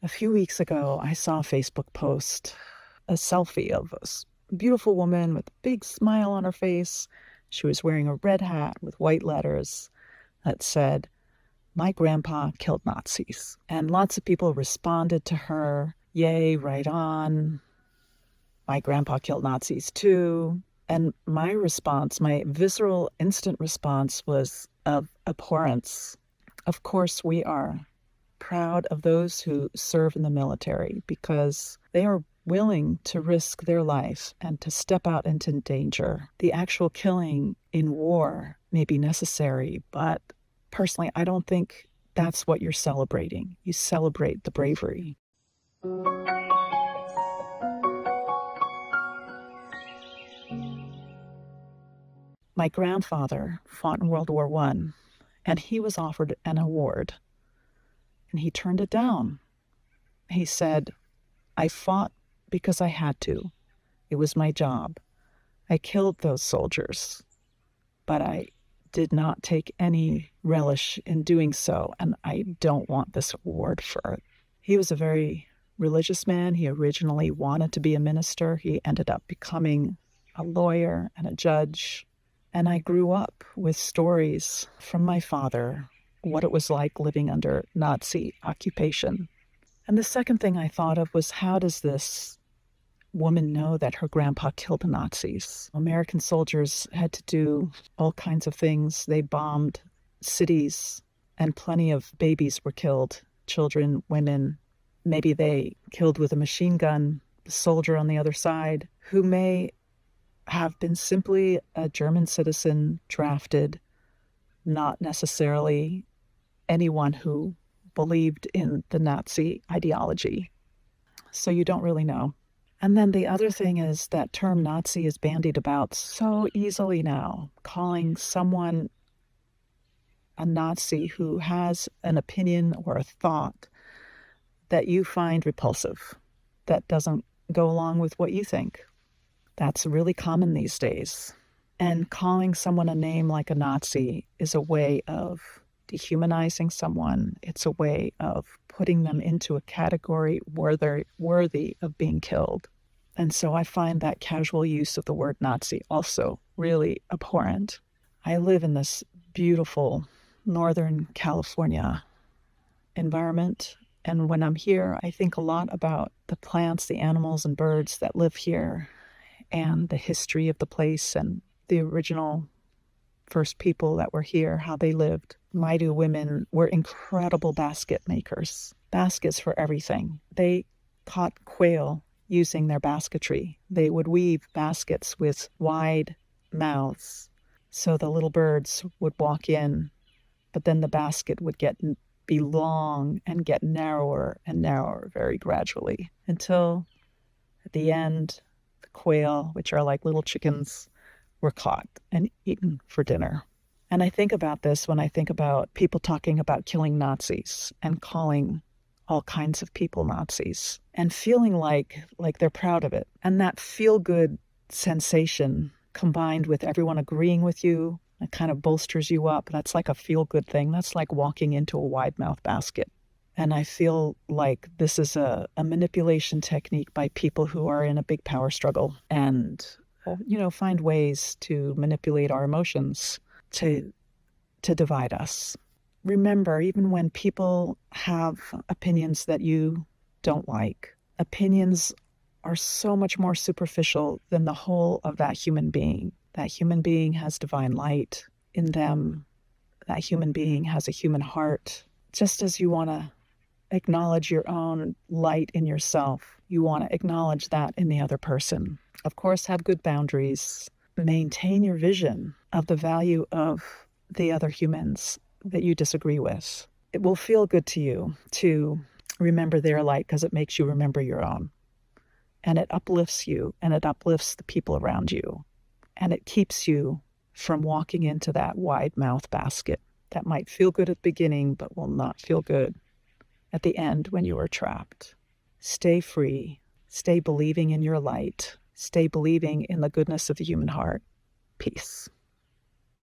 A few weeks ago, I saw a Facebook post, a selfie of a beautiful woman with a big smile on her face. She was wearing a red hat with white letters that said, "My grandpa killed Nazis." And lots of people responded to her, "Yay, right on. My grandpa killed Nazis too." And my response, my visceral instant response was of abhorrence. Of course, we are proud of those who serve in the military because they are willing to risk their life and to step out into danger. The actual killing in war may be necessary, but personally, I don't think that's what you're celebrating. You celebrate the bravery. My grandfather fought in World War I, and he was offered an award, and he turned it down. He said, "I fought because I had to. It was my job. I killed those soldiers, but I did not take any relish in doing so, and I don't want this award for it." He was a very religious man. He originally wanted to be a minister. He ended up becoming a lawyer and a judge. And I grew up with stories from my father, what it was like living under Nazi occupation. And the second thing I thought of was, how does this woman know that her grandpa killed the Nazis? American soldiers had to do all kinds of things. They bombed cities, and plenty of babies were killed, children, women. Maybe they killed with a machine gun, the soldier on the other side, who may have been simply a German citizen drafted, not necessarily anyone who believed in the Nazi ideology. So you don't really know. And then the other thing is that term Nazi is bandied about so easily now, calling someone a Nazi who has an opinion or a thought that you find repulsive, that doesn't go along with what you think. That's really common these days. And calling someone a name like a Nazi is a way of dehumanizing someone. It's a way of putting them into a category where they're worthy of being killed. And so I find that casual use of the word Nazi also really abhorrent. I live in this beautiful Northern California environment. And when I'm here, I think a lot about the plants, the animals, and birds that live here, and the history of the place and the original first people that were here, how they lived. Maidu women were incredible basket makers, baskets for everything. They caught quail using their basketry. They would weave baskets with wide mouths so the little birds would walk in, but then the basket would be long and get narrower and narrower very gradually until at the end, quail, which are like little chickens, were caught and eaten for dinner. And I think about this when I think about people talking about killing Nazis and calling all kinds of people Nazis and feeling like they're proud of it. And that feel-good sensation combined with everyone agreeing with you, it kind of bolsters you up. That's like a feel-good thing. That's like walking into a wide-mouth basket. And I feel like this is a manipulation technique by people who are in a big power struggle and, find ways to manipulate our emotions to divide us. Remember, even when people have opinions that you don't like, opinions are so much more superficial than the whole of that human being. That human being has divine light in them. That human being has a human heart. Just as you want to acknowledge your own light in yourself, you want to acknowledge that in the other person. Of course, have good boundaries. Maintain your vision of the value of the other humans that you disagree with. It will feel good to you to remember their light because it makes you remember your own. And it uplifts you, and it uplifts the people around you. And it keeps you from walking into that wide mouth basket that might feel good at the beginning, but will not feel good at the end when you are trapped. Stay free. Stay believing in your light. Stay believing in the goodness of the human heart. Peace.